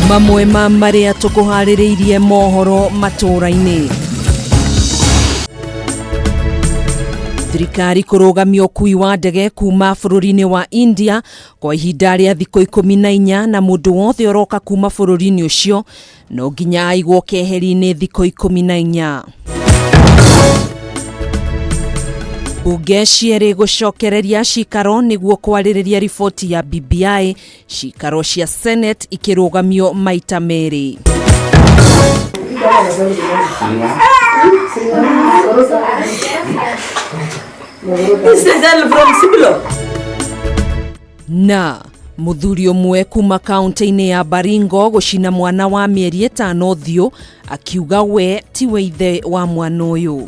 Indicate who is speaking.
Speaker 1: Mamwe ma maria tukuhaririirie mohoro matura-ini. Thirikari kurugamia ukui wa ndege kuma bururi-ini wa India kwa ihinda ria thikũ 14 na mundu wothe uroka kuma bururi-ini ucio no nginya aigwo keheri-ini thikũ 14. Bunge cierĩ gucokereria cikaro niguo kwarĩrĩria riboti ya BBI, cikaro cia Senate ikirugamio maita merĩ. Na muthuri umwe kuma kaunti-ini ya Baringo gucina mwana wa mĩeri 5 thiũ akiuga we tiwe ithe wa mwana ũyũ.